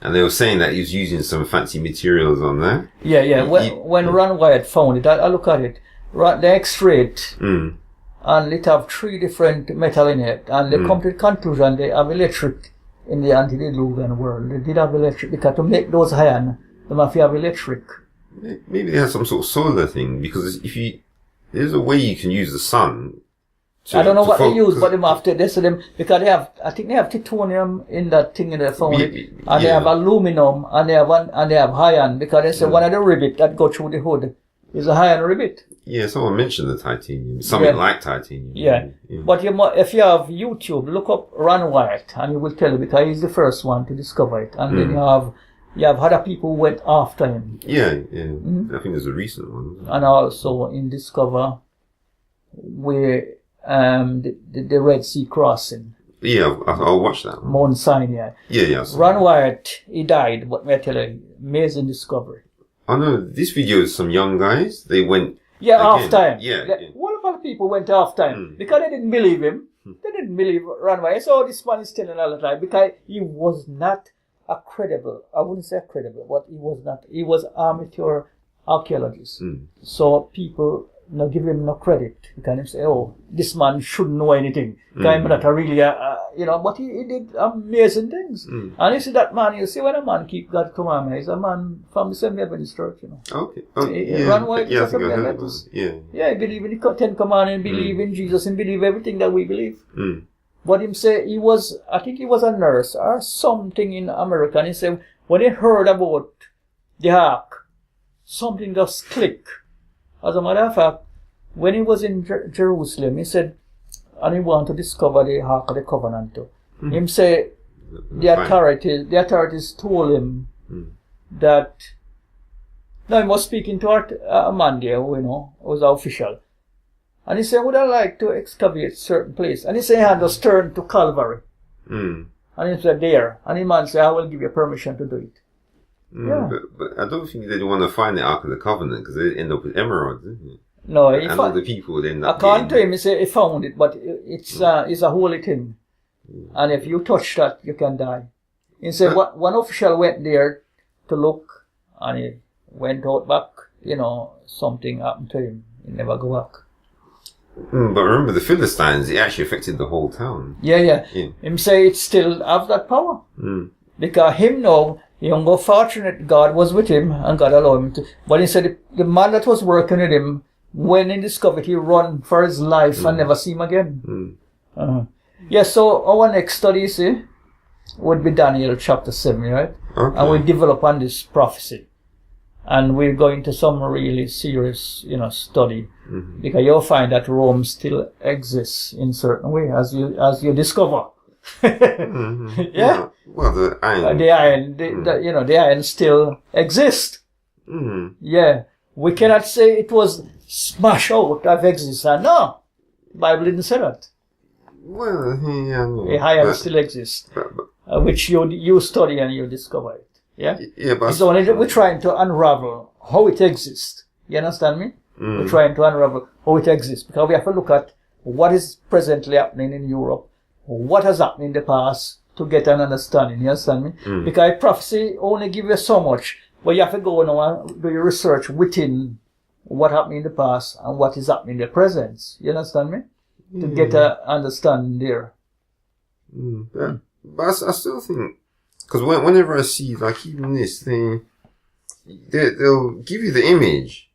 And they were saying that he was using some fancy materials on there. Yeah. When Ron Wyatt found it, I look at it. They x-ray it. And it have 3 different metal in it. And they come to the conclusion they have electric in the antediluvian world. They did have electric, because to make those iron, they must have electric. Maybe they have some sort of solar thing, because there's a way you can use the sun. I don't know what they use, but because I think they have titanium in that thing in the phone, and they have aluminum, and they have iron, because they say one of the rivets that go through the hood It's a high-end rivet. Yeah, someone mentioned the titanium. Something like titanium. Yeah. But if you have YouTube, look up Ron Wyatt, and he will tell you, because he's the first one to discover it. And then you have other people who went after him. Yeah. I think there's a recent one. And also in Discover, where the Red Sea crossing. Yeah, I'll watch that one. Mount Sinai. Yeah. Ron Wyatt, he died, but may I tell you, amazing discovery. I know this video is some young guys. They went. After him. Yeah. One of the people went after him because they didn't believe him. They didn't believe Ron Wyatt. So this man is telling all the time because he was not a credible. I wouldn't say credible, but he was not. He was amateur archaeologist. So people not give him no credit. You can say, "Oh, this man shouldn't know anything." Because he's not a really, but he did amazing things. And you see that man. You see when a man keep God's commandment, he's a man from the same Adventist church. Okay. Ron White is I think I heard about it. Yeah, he believe in the 10 Commandments, believe in Jesus, and believe everything that we believe. But him say I think he was a nurse or something in America. And he said when he heard about the ark, something just clicked. As a matter of fact, when he was in Jerusalem, he said, and he wanted to discover the Ark of the Covenant too. Him say the authorities told him that now he was speaking to a man there who, was an official. And he said, would I like to excavate certain place? And he said, I just turn to Calvary. And he said, there. And the man said, I will give you permission to do it. But I don't think they'd want to find the Ark of the Covenant because they'd end up with emeralds, isn't it? No, and all the people would end up. According to him, he said he found it, but it's a holy thing, and if you touch that, you can die. He said one official went there to look, and he went out back. Something happened to him. He never go back. But remember, the Philistines, it actually affected the whole town. Yeah. Him say it still have that power because him know. Young go fortunate God was with him and God allowed him to. But he said the man that was working with him, when he discovered, he run for his life and never see him again. So our next study, you see, would be Daniel chapter 7, right? Okay. And we develop on this prophecy. And we're going to some really serious, study. Because you'll find that Rome still exists in certain way as you discover. Yeah. Well, the iron. The iron still exists. Yeah. We cannot say it was smashed out of existence. No. The Bible didn't say that. Well, the iron still exists. Which you study and you discover it. Yeah? Yeah, but so we're trying to unravel how it exists. You understand me? We're trying to unravel how it exists. Because we have to look at what is presently happening in Europe. What has happened in the past to get an understanding, you understand me? Because prophecy only gives you so much, but you have to go now and do your research within what happened in the past and what is happening in the present. You understand me? To get an understanding there. But I still think, because whenever I see, like, even this thing, they'll give you the image,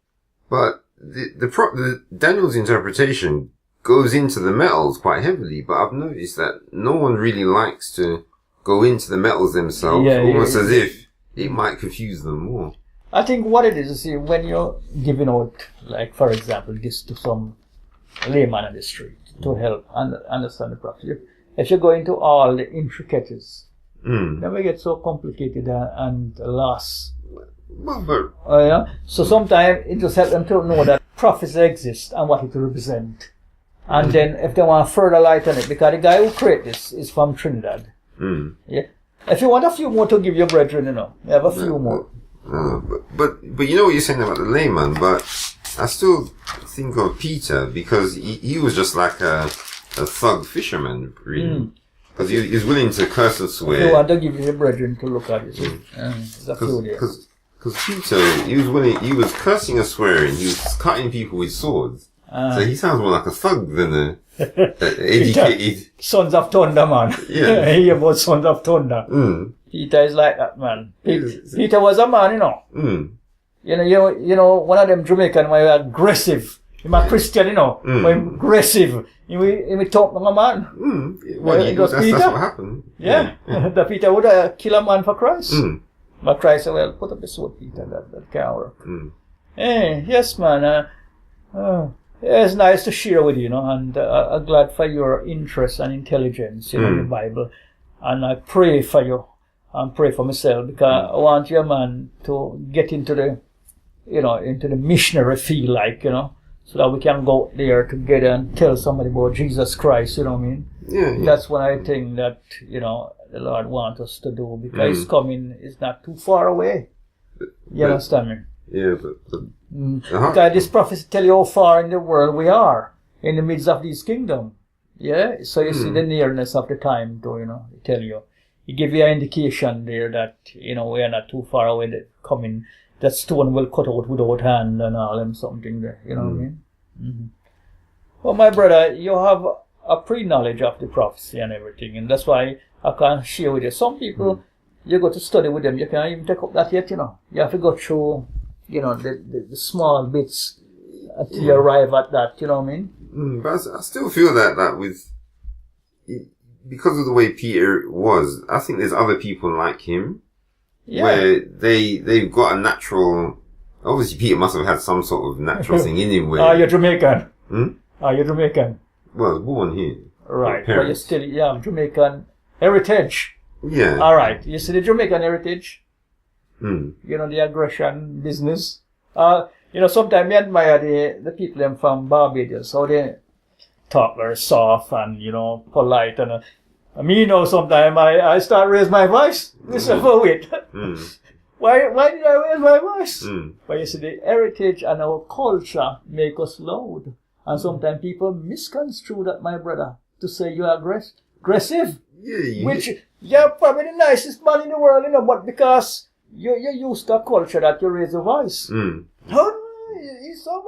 but the Daniel's interpretation goes into the metals quite heavily, but I've noticed that no one really likes to go into the metals themselves, almost as if it might confuse them more. I think what it is, see, when you're giving out, like, for example, this to some layman on the street to help understand the prophecy, if you go into all the intricacies, then we get so complicated and lost. So sometimes it just helps them to know that prophecy exists and what it represents. And then if they want further light on it, because the guy who created this is from Trinidad. Yeah. If you want a few more to give your brethren, you have a few more. But you know what you're saying about the layman, but I still think of Peter because he was just like a thug fisherman, really. Because he was willing to curse and swear. If you want to give your brethren to look at it. Because Peter, he was cursing and swearing, he was cutting people with swords. So he sounds more like a thug than a educated... Peter, Sons of Thunder, man. Yeah. Hear about Sons of Thunder. Peter is like that, man. Peter was a man, You know, one of them Jamaican were aggressive. He's a Christian, when aggressive. He talk to a man. That's what happened. Yeah. The Peter would kill a man for Christ. But Christ said, well, put up the sword, Peter. That can't work. Hey, yes, man. Yeah, it's nice to share with you, and I'm glad for your interest and intelligence, in the Bible. And I pray for you and pray for myself because I want you, man, to get into the, into the missionary field, so that we can go there together and tell somebody about Jesus Christ, you know what I mean? Yeah. That's what I think that, the Lord wants us to do because His coming is not too far away. You understand me? Yeah, Because this prophecy tell you how far in the world we are, in the midst of this kingdom. Yeah? So you see the nearness of the time, to, tell you. He give you an indication there that, we are not too far away that coming. That stone will cut out without hand and all and something there. You know what I mean? Mm-hmm. Well, my brother, you have a pre-knowledge of the prophecy and everything, and that's why I can share with you. Some people, you go to study with them, you can't even take up that yet, You have to go through, the small bits until you arrive at that, you know what I mean? But I still feel that with, because of the way Peter was, I think there's other people like him. Yeah. Where they've got a natural, obviously Peter must have had some sort of natural thing in him where... Are you Jamaican? Are you Jamaican? Well, I was born here. Right. But you still, Jamaican heritage. Yeah. Alright. You see the Jamaican heritage? The aggression business. Sometimes I admire the people from Barbados, how they talk very soft and, polite and... sometimes I start raise my voice. Listen for wait. Why did I raise my voice? But you see, the heritage and our culture make us loud. And sometimes people misconstrue that, my brother, to say you're aggressive. Yeah. Which, you're probably the nicest man in the world, but because you're used to a culture that you raise a voice. Oh, he's so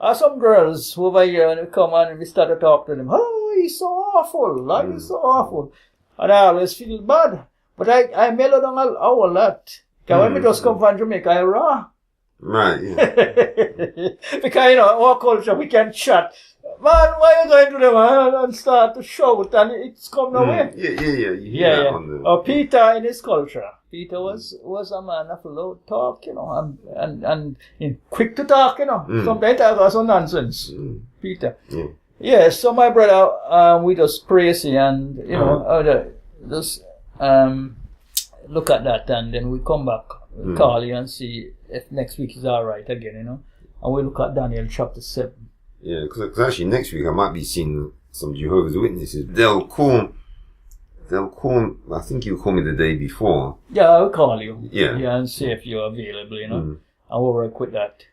bad, some girls over here, and we come on and we start to talk to them. Oh, he's so awful. He's so awful. And I always feel bad. But I mellow down a whole lot. Because when we just come from Jamaica, I raw. Right, yeah. Because, our culture, we can chat. Man, why are you going to them and start to shout and it's coming away? Yeah. Peter in his culture. Peter was a man of loud talk, and quick to talk, Sometimes that was some nonsense. Peter. Yeah, so my brother, we just praise you and, just look at that and then we come back, call you and see if next week is alright again, and we look at Daniel chapter 7. Yeah, because actually next week I might be seeing some Jehovah's Witnesses. They'll call, I think you'll call me the day before. Yeah, I'll call you. Yeah. Yeah, and see if you're available, and we'll work with that.